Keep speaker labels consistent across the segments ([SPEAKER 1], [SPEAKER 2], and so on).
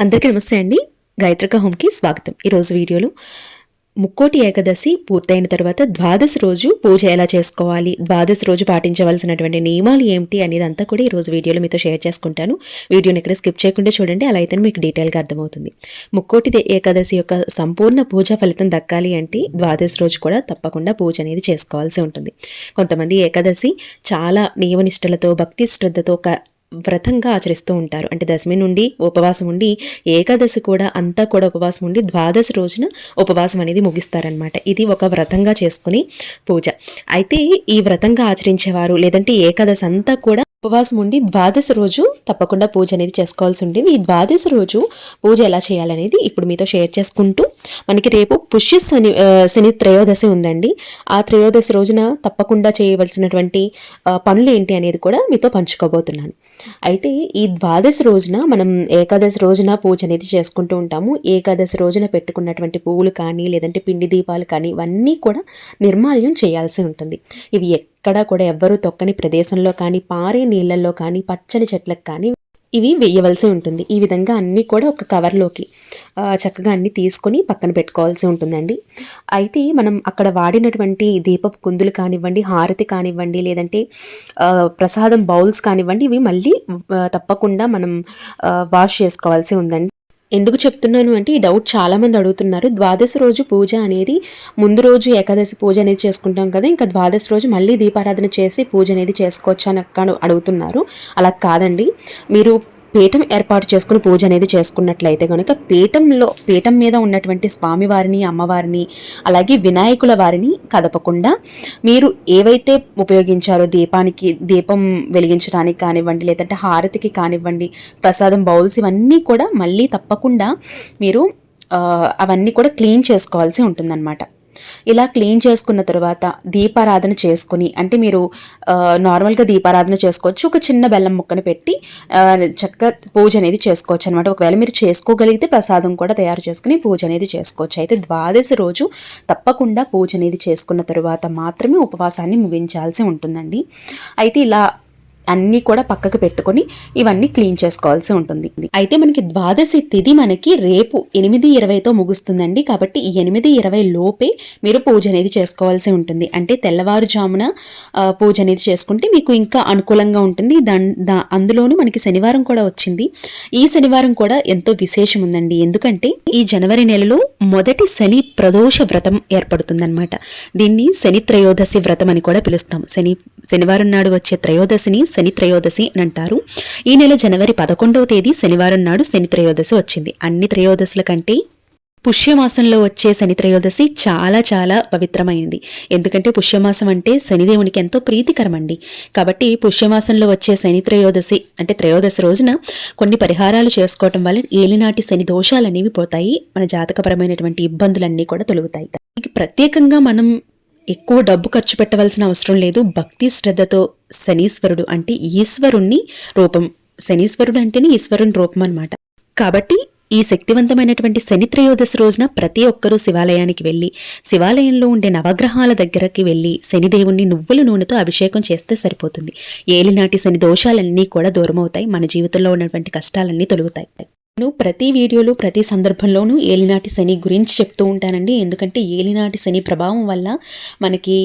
[SPEAKER 1] అందరికీ నమస్తే అండి. గాయత్రిక హోమ్కి స్వాగతం. ఈరోజు వీడియోలో ముక్కోటి ఏకాదశి పూర్తయిన తర్వాత ద్వాదశి రోజు పూజ ఎలా చేసుకోవాలి, ద్వాదశి రోజు పాటించవలసినటువంటి నియమాలు ఏమిటి అనేది అంతా కూడా ఈరోజు వీడియోలో మీతో షేర్ చేసుకుంటాను. వీడియోని ఇక్కడ స్కిప్ చేయకుండా చూడండి, అలా అయితే మీకు డీటెయిల్గా అర్థమవుతుంది. ముక్కోటి ఏకాదశి యొక్క సంపూర్ణ పూజ ఫలితం దక్కాలి అంటే ద్వాదశి రోజు కూడా తప్పకుండా పూజ అనేది చేసుకోవాల్సి ఉంటుంది. కొంతమంది ఏకాదశి చాలా నియమనిష్టలతో భక్తి శ్రద్ధతో వ్రతంగా ఆచరిస్తూ ఉంటారు. అంటే దశమి నుండి ఉపవాసం ఉండి ఏకాదశి కూడా అంతా కూడా ఉపవాసం ఉండి ద్వాదశి రోజున ఉపవాసం అనేది ముగిస్తారనమాట. ఇది ఒక వ్రతంగా చేసుకుని పూజ. అయితే ఈ వ్రతంగా ఆచరించేవారు లేదంటే ఏకాదశి అంతా కూడా ఉపవాసం ఉండి ద్వాదశి రోజు తప్పకుండా పూజ అనేది చేసుకోవాల్సి ఉంటుంది. ఈ ద్వాదశి రోజు పూజ ఎలా చేయాలనేది ఇప్పుడు మీతో షేర్ చేసుకుంటూ, మనకి రేపు పుష్య శని త్రయోదశి ఉందండి. ఆ త్రయోదశి రోజున తప్పకుండా చేయవలసినటువంటి పనులు ఏంటి అనేది కూడా మీతో పంచుకోబోతున్నాను. అయితే ఈ ద్వాదశి రోజున మనం ఏకాదశి రోజున పూజ అనేది చేసుకుంటూ ఉంటాము. ఏకాదశి రోజున పెట్టుకున్నటువంటి పువ్వులు కానీ లేదంటే పిండి దీపాలు కానీ ఇవన్నీ కూడా నిర్మాల్యం చేయాల్సి ఉంటుంది. ఇవి ఎక్కడా కూడా ఎవ్వరూ తొక్కని ప్రదేశంలో కానీ పారే నీళ్ళల్లో కానీ పచ్చని చెట్లకు కానీ ఇవి వేయవలసి ఉంటుంది. ఈ విధంగా అన్నీ కూడా ఒక కవర్లోకి చక్కగా అన్నీ తీసుకొని పక్కన పెట్టుకోవాల్సి ఉంటుందండి. అయితే మనం అక్కడ వాడినటువంటి దీపపు కుందులు కానివ్వండి, హారతి కానివ్వండి, లేదంటే ప్రసాదం బౌల్స్ కానివ్వండి, ఇవి మళ్ళీ తప్పకుండా మనం వాష్ చేసుకోవాల్సి ఉందండి. ఎందుకు చెప్తున్నాను అంటే ఈ డౌట్ చాలామంది అడుగుతున్నారు. ద్వాదశి రోజు పూజ అనేది ముందు రోజు ఏకాదశి పూజ అనేది చేసుకుంటాం కదా, ఇంకా ద్వాదశి రోజు మళ్ళీ దీపారాధన చేసి పూజ అనేది చేసుకోవచ్చు అని అడుగుతున్నారు. అలా కాదండి. మీరు పీఠం ఏర్పాటు చేసుకుని పూజ అనేది చేసుకున్నట్లయితే కనుక పీఠం మీద ఉన్నటువంటి స్వామివారిని, అమ్మవారిని, అలాగే వినాయకుల వారిని కదపకుండా మీరు ఏవైతే ఉపయోగించారో దీపం వెలిగించడానికి కానివ్వండి, లేదంటే హారతికి కానివ్వండి, ప్రసాదం బౌల్స్ ఇవన్నీ కూడా మళ్ళీ తప్పకుండా మీరు అవన్నీ కూడా క్లీన్ చేసుకోవాల్సి ఉంటుందన్నమాట. ఇలా క్లీన్ చేసుకున్న తర్వాత దీపారాధన చేసుకుని, అంటే మీరు నార్మల్గా దీపారాధన చేసుకోవచ్చు. ఒక చిన్న బెల్లం ముక్కను పెట్టి చక్కగా పూజ అనేది చేసుకోవచ్చు అనమాట. ఒకవేళ మీరు చేసుకోగలిగితే ప్రసాదం కూడా తయారు చేసుకుని పూజ అనేది చేసుకోవచ్చు. అయితే ద్వాదశి రోజు తప్పకుండా పూజ అనేది చేసుకున్న తర్వాత మాత్రమే ఉపవాసాన్ని ముగించాల్సి ఉంటుందండి. అయితే ఇలా అన్నీ కూడా పక్కకు పెట్టుకొని ఇవన్నీ క్లీన్ చేసుకోవాల్సి ఉంటుంది. అయితే మనకి ద్వాదశి తిథి మనకి రేపు 8:20తో ముగుస్తుందండి. కాబట్టి ఈ 8:20 లోపే మీరు పూజ అనేది చేసుకోవాల్సి ఉంటుంది. అంటే తెల్లవారుజామున పూజ అనేది చేసుకుంటే మీకు ఇంకా అనుకూలంగా ఉంటుంది. అందులోనూ మనకి శనివారం కూడా వచ్చింది. ఈ శనివారం కూడా ఎంతో విశేషం ఉందండి. ఎందుకంటే ఈ జనవరి నెలలో మొదటి శని ప్రదోష వ్రతం ఏర్పడుతుందన్నమాట. దీన్ని శని త్రయోదశి వ్రతం అని కూడా పిలుస్తాం. శనివారం నాడు వచ్చే త్రయోదశిని శని త్రయోదశి అని అంటారు. ఈ నెల జనవరి 11వ తేదీ శనివారం నాడు శని త్రయోదశి వచ్చింది. అన్ని త్రయోదశుల కంటే పుష్యమాసంలో వచ్చే శని త్రయోదశి చాలా చాలా పవిత్రమైంది. ఎందుకంటే పుష్యమాసం అంటే శనిదేవునికి ఎంతో ప్రీతికరమండి. కాబట్టి పుష్యమాసంలో వచ్చే శని త్రయోదశి అంటే త్రయోదశి రోజున కొన్ని పరిహారాలు చేసుకోవటం వల్ల ఏలినాటి శని దోషాలు అనేవి పోతాయి. మన జాతకపరమైనటువంటి ఇబ్బందులన్నీ కూడా తొలగుతాయి. ప్రత్యేకంగా మనం ఎక్కువ డబ్బు ఖర్చు పెట్టవలసిన అవసరం లేదు. భక్తి శ్రద్ధతో శనీశ్వరుడు అంటే ఈశ్వరుణ్ణి రూపం, శనీశ్వరుడు అంటేనే ఈశ్వరుని రూపం అన్నమాట. కాబట్టి ఈ శక్తివంతమైనటువంటి శని త్రయోదశి రోజున ప్రతి ఒక్కరూ శివాలయానికి వెళ్ళి, శివాలయంలో ఉండే నవగ్రహాల దగ్గరకి వెళ్ళి శనిదేవుణ్ణి నువ్వుల నూనెతో అభిషేకం చేస్తే సరిపోతుంది. ఏలినాటి శని దోషాలన్నీ కూడా దూరమవుతాయి. మన జీవితంలో ఉన్నటువంటి కష్టాలన్నీ తొలగుతాయి. నేను ప్రతి వీడియోలో ప్రతి సందర్భంలోనూ ఏలినాటి శని గురించి చెప్తూ ఉంటానండి. ఎందుకంటే ఏలినాటి శని ప్రభావం వల్ల మనకి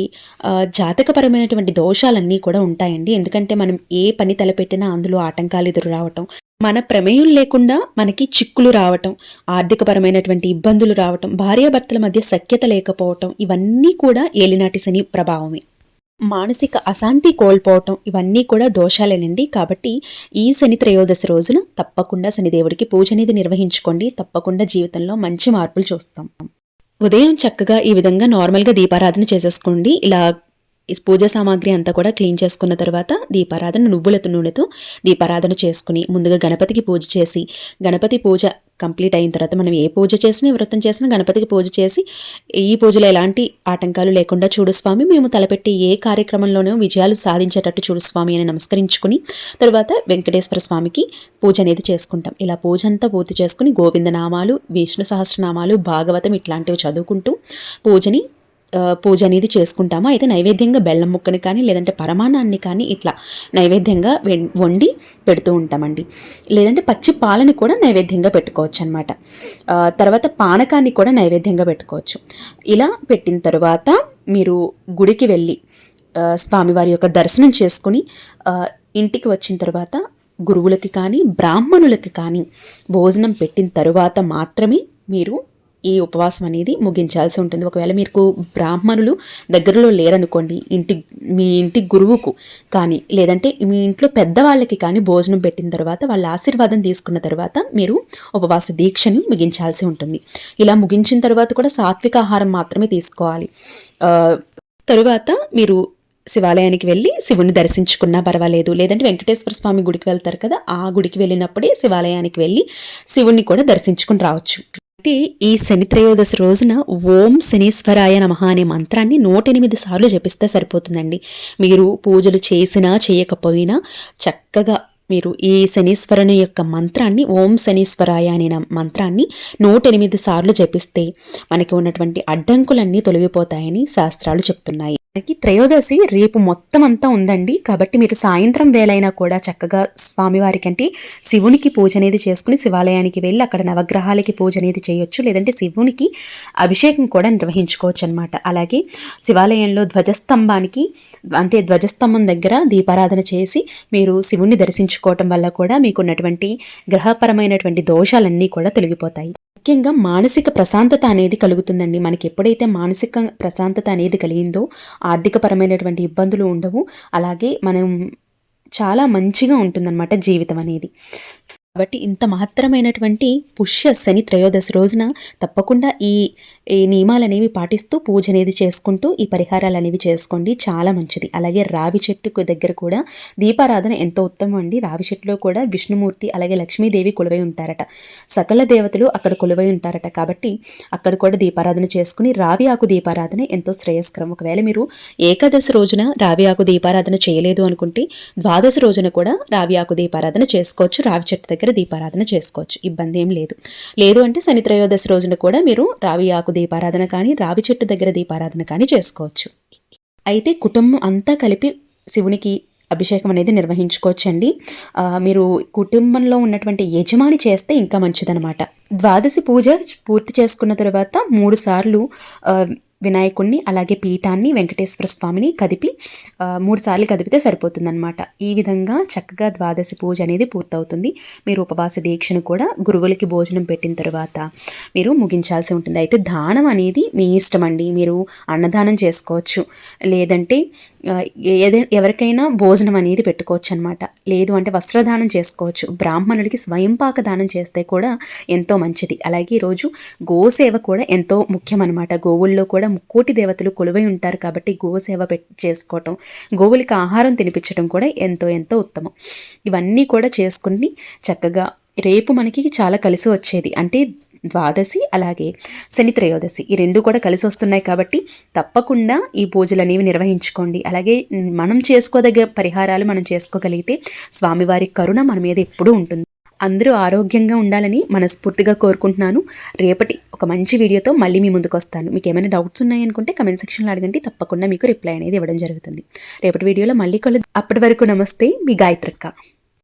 [SPEAKER 1] జాతకపరమైనటువంటి దోషాలన్నీ కూడా ఉంటాయండి. ఎందుకంటే మనం ఏ పని తలపెట్టినా అందులో ఆటంకాలు ఎదురు రావటం, మన ప్రమేయం లేకుండా మనకి చిక్కులు రావటం, ఆర్థికపరమైనటువంటి ఇబ్బందులు రావటం, భార్యాభర్తల మధ్య సఖ్యత లేకపోవటం, ఇవన్నీ కూడా ఏలినాటి శని ప్రభావమే. మానసిక అశాంతి కోల్పోవటం, ఇవన్నీ కూడా దోషాలేనండి. కాబట్టి ఈ శని త్రయోదశి రోజున తప్పకుండా శనిదేవుడికి పూజ అనేది నిర్వహించుకోండి. తప్పకుండా జీవితంలో మంచి మార్పులు చూస్తాం. ఉదయం చక్కగా ఈ విధంగా నార్మల్గా దీపారాధన చేసేసుకోండి. ఇలా పూజా సామాగ్రి అంతా కూడా క్లీన్ చేసుకున్న తర్వాత దీపారాధన నువ్వుల నూనెతో దీపారాధన చేసుకుని ముందుగా గణపతికి పూజ చేసి, గణపతి పూజ కంప్లీట్ అయిన తర్వాత మనం ఏ పూజ చేసినా వ్రతం చేసినా గణపతికి పూజ చేసి, ఈ పూజలో ఎలాంటి ఆటంకాలు లేకుండా చూడు స్వామి, మేము తలపెట్టి ఏ కార్యక్రమంలోనూ విజయాలు సాధించేటట్టు చూడు స్వామి అని నమస్కరించుకుని తర్వాత వెంకటేశ్వర స్వామికి పూజ అనేది చేసుకుంటాం. ఇలా పూజ అంతా పూర్తి చేసుకుని గోవిందనామాలు, విష్ణు సహస్రనామాలు, భాగవతం ఇట్లాంటివి చదువుకుంటూ పూజని పూజ అనేది చేసుకుంటాము. అయితే నైవేద్యంగా బెల్లం ముక్కని కానీ లేదంటే పరమాన్నాన్ని కానీ ఇట్లా నైవేద్యంగా వండి పెడుతూ ఉంటామండి. లేదంటే పచ్చి పాలని కూడా నైవేద్యంగా పెట్టుకోవచ్చు అనమాట. తర్వాత పానకాన్ని కూడా నైవేద్యంగా పెట్టుకోవచ్చు. ఇలా పెట్టిన తరువాత మీరు గుడికి వెళ్ళి స్వామివారి యొక్క దర్శనం చేసుకుని ఇంటికి వచ్చిన తర్వాత గురువులకి కానీ బ్రాహ్మణులకి కానీ భోజనం పెట్టిన తరువాత మాత్రమే మీరు ఈ ఉపవాసం అనేది ముగించాల్సి ఉంటుంది. ఒకవేళ మీకు బ్రాహ్మణులు దగ్గరలో లేరనుకోండి, మీ ఇంటి గురువుకు కానీ లేదంటే మీ ఇంట్లో పెద్దవాళ్ళకి కానీ భోజనం పెట్టిన తర్వాత వాళ్ళ ఆశీర్వాదం తీసుకున్న తర్వాత మీరు ఉపవాస దీక్షని ముగించాల్సి ఉంటుంది. ఇలా ముగించిన తర్వాత కూడా సాత్విక ఆహారం మాత్రమే తీసుకోవాలి. తరువాత మీరు శివాలయానికి వెళ్ళి శివుని దర్శించుకున్నా పర్వాలేదు. లేదంటే వెంకటేశ్వర స్వామి గుడికి వెళ్తారు కదా, ఆ గుడికి వెళ్ళినప్పుడే శివాలయానికి వెళ్ళి శివుణ్ణి కూడా దర్శించుకుని రావచ్చు. అయితే ఈ శని త్రయోదశి రోజున ఓం శనీశ్వరాయ నమః అనే మంత్రాన్ని 108 సార్లు జపిస్తే సరిపోతుందండి. మీరు పూజలు చేసినా చేయకపోయినా చక్కగా మీరు ఈ శనీశ్వరుని యొక్క మంత్రాన్ని ఓం శనీశ్వరాయ అనే మంత్రాన్ని 108 సార్లు జపిస్తే మనకి ఉన్నటువంటి అడ్డంకులన్నీ తొలగిపోతాయని శాస్త్రాలు చెప్తున్నాయి. మనకి త్రయోదశి రేపు మొత్తం అంతా ఉందండి. కాబట్టి మీరు సాయంత్రం వేళైనా కూడా చక్కగా స్వామివారికి అంటే శివునికి పూజ అనేది చేసుకుని శివాలయానికి వెళ్ళి అక్కడ నవగ్రహాలకి పూజ అనేది చేయొచ్చు. లేదంటే శివునికి అభిషేకం కూడా నిర్వహించుకోవచ్చు అనమాట. అలాగే శివాలయంలో ధ్వజస్తంభం దగ్గర దీపారాధన చేసి మీరు శివుణ్ణి దర్శించుకోవటం వల్ల కూడా మీకున్నటువంటి గ్రహపరమైనటువంటి దోషాలన్నీ కూడా తొలగిపోతాయి. ముఖ్యంగా మానసిక ప్రశాంతత అనేది కలుగుతుందండి. మనకి ఎప్పుడైతే మానసిక ప్రశాంతత అనేది కలిగిందో ఆర్థికపరమైనటువంటి ఇబ్బందులు ఉండవు. అలాగే మనం చాలా మంచిగా ఉంటుందన్నమాట జీవితం అనేది. కాబట్టి ఇంత మహత్తరమైనటువంటి పుష్య శని త్రయోదశి రోజున తప్పకుండా ఈ నియమాలు అనేవి పాటిస్తూ పూజ అనేది చేసుకుంటూ ఈ పరిహారాలు అనేవి చేసుకోండి, చాలా మంచిది. అలాగే రావి చెట్టుకు దగ్గర కూడా దీపారాధన ఎంతో ఉత్తమం అండి. రావి చెట్టులో కూడా విష్ణుమూర్తి అలాగే లక్ష్మీదేవి కొలువై ఉంటారట, సకల దేవతలు అక్కడ కొలువై ఉంటారట. కాబట్టి అక్కడ కూడా దీపారాధన చేసుకుని రావి ఆకు దీపారాధన ఎంతో శ్రేయస్కరం. ఒకవేళ మీరు ఏకాదశి రోజున రావి ఆకు దీపారాధన చేయలేదు అనుకుంటే ద్వాదశి రోజున కూడా రావి ఆకు దీపారాధన చేసుకోవచ్చు, రావి చెట్టు దగ్గర దీపారాధన చేసుకోవచ్చు, ఇబ్బంది ఏం లేదు. లేదు అంటే శని త్రయోదశి రోజున కూడా మీరు రావి ఆకు దీపారాధన కానీ రావి చెట్టు దగ్గర దీపారాధన కానీ చేసుకోవచ్చు. అయితే కుటుంబం అంతా కలిపి శివునికి అభిషేకం అనేది నిర్వహించుకోవచ్చండి. మీరు కుటుంబంలో ఉన్నటువంటి యజమాని చేస్తే ఇంకా మంచిదనమాట. ద్వాదశి పూజ పూర్తి చేసుకున్న తర్వాత 3 సార్లు వినాయకుడిని అలాగే పీఠాన్ని వెంకటేశ్వర స్వామిని కదిపి 3 సార్లు కదిపితే సరిపోతుందన్నమాట. ఈ విధంగా చక్కగా ద్వాదశి పూజ అనేది పూర్తవుతుంది. మీరు ఉపవాస దీక్షను కూడా గురువులకి భోజనం పెట్టిన తర్వాత మీరు ముగించాల్సి ఉంటుంది. అయితే దానం అనేది మీ ఇష్టం అండి. మీరు అన్నదానం చేసుకోవచ్చు, లేదంటే ఎవరికైనా భోజనం అనేది పెట్టుకోవచ్చు అనమాట. లేదు అంటే వస్త్రదానం చేసుకోవచ్చు. బ్రాహ్మణుడికి స్వయంపాక దానం చేస్తే కూడా ఎంతో మంచిది. అలాగే ఈరోజు గోసేవ కూడా ఎంతో ముఖ్యం అనమాట. గోవుల్లో కూడా ముక్కోటి దేవతలు కొలువై ఉంటారు కాబట్టి గోసేవ చేసుకోవటం, గోవులకి ఆహారం తినిపించడం కూడా ఎంతో ఎంతో ఉత్తమం. ఇవన్నీ కూడా చేసుకుని చక్కగా రేపు మనకి చాలా కలిసి వచ్చేది అంటే ద్వాదశి అలాగే శని త్రయోదశి ఈ 2 కూడా కలిసి వస్తున్నాయి. కాబట్టి తప్పకుండా ఈ పూజలు అనేవి నిర్వహించుకోండి. అలాగే మనం చేసుకోదగ్గ పరిహారాలు మనం చేసుకోగలిగితే స్వామివారి కరుణ మన మీద ఎప్పుడూ ఉంటుంది. అందరూ ఆరోగ్యంగా ఉండాలని మనస్ఫూర్తిగా కోరుకుంటున్నాను. రేపటి ఒక మంచి వీడియోతో మళ్ళీ మీ ముందుకు వస్తాను. మీకు ఏమైనా డౌట్స్ ఉన్నాయనుకుంటే కమెంట్ సెక్షన్లో అడగండి, తప్పకుండా మీకు రిప్లై అనేది ఇవ్వడం జరుగుతుంది. రేపటి వీడియోలో మళ్ళీ అప్పటి వరకు నమస్తే, మీ గాయత్రక్క.